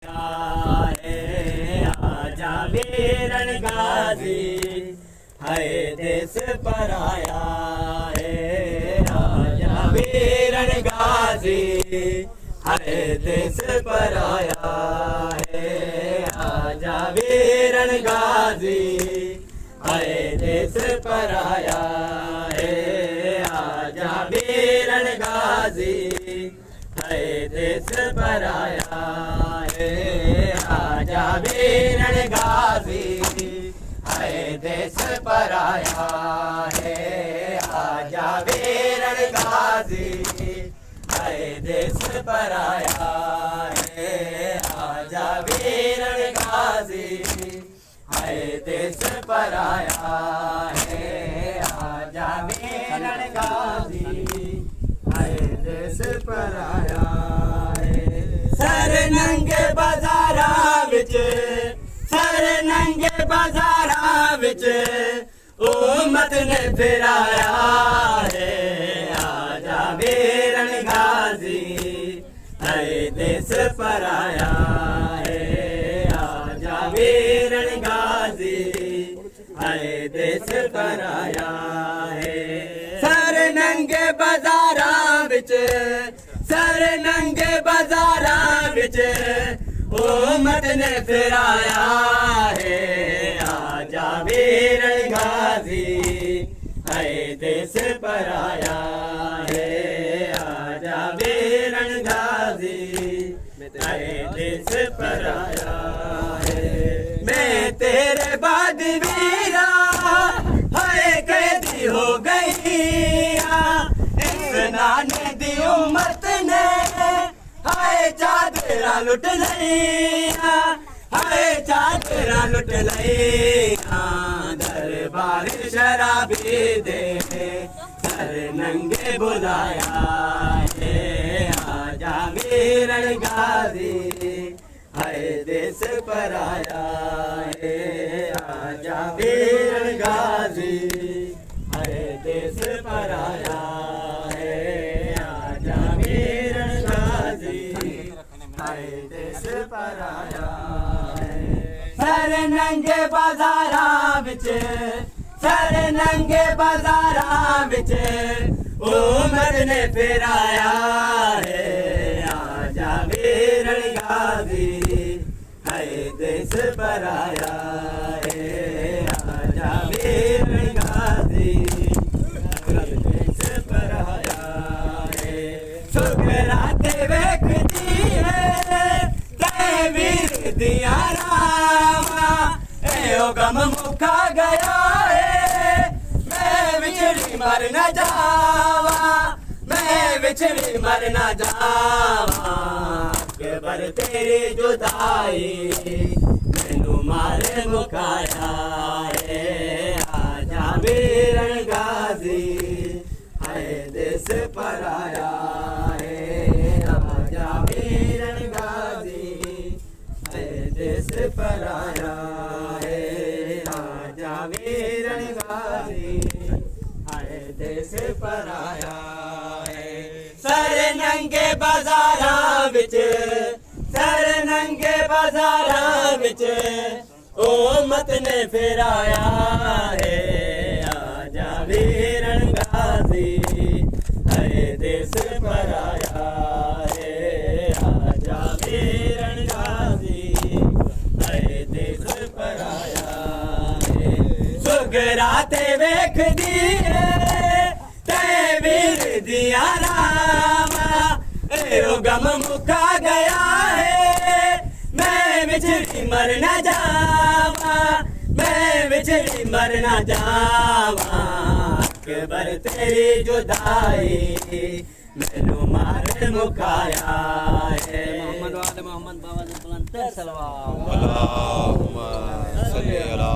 आजा वीरन गाजी है देश पर आया है। आजा वीरन गाजी है देश पर आया है। आजा वीरन गाजी है देश पर आया है। आजा वीरन गाजी है देश पर आया है। आजा वीरन गाजी है देश पर आया है। आजा वीरन गाजी है देश पर आया है। आजा वीरन गाजी है देश पर आया है। आजा वीरन गाजी है देश पर आया है। सर नंगे बाजारा विच सर नंगे बाजारा विच उम्मत ने फिराया है। आजा वीरन गाजी है देश पर आया है। आजा वीरन गाजी है देश पर आया है। सर नंगे बाजारा विच सर नंगे बाजारा विच उम्मत ने फिराया है। आजा वीरन गाजी है देश पर आया है। आजा वीरन गाजी है देश पर आया है। मैं तेरे बाद वीरा है कैदी हो गई। इस नाने दी उम्मत ने हाय चादरा लुट लिया। हाय चादरा लुट लिया। दरबार शराबी दे सर नंगे बुलाया है। आजा वीरन गाजी है देश पर आया है। आजा वीरन गाजी है देश पर आया है। आजा वीरन गाजी है देश पर आया है। सर नंगे बाजारा विच सर नंगे बाजारा विच उम्मत ने फिराया है। आजा वीरन गाजी है देश पर आया है। आजा वीरन गाजी देश पर आया है। सुखराते वेखदी है ते वीर दिया रामा। एओ गम मुका गया है। मैं विछड़ी मर न जावा। मैं विछड़ी मर न जावा। केवल तेरी जुदाई मैनू मारे मुकाया है। आजा वीरन गाजी है देश पर आया है। आजा वीरन गाजी है देश पर आया है। आजा वीरन गाजी है देश पर आया है। सर नंगे बाजारा विच सर नंगे बाजारा विच उम्मत ने फिराया है। आजा वीरन गाजी है देश पर आया है। आजा वीरन गाजी है देश पर आया है। सुगराते वेखदी है ते वीर दिया रामा। एओ गम मुका गया है। मैं विछड़ी मर न जावा। मैं विछड़ी मर न जावा। केवल तेरी जुदाई मैनू मारे मुकाया है। मोहम्मद वाले मोहम्मद बाबा ने बुलंद सलवात। अल्लाहुम्मा सल्ली अला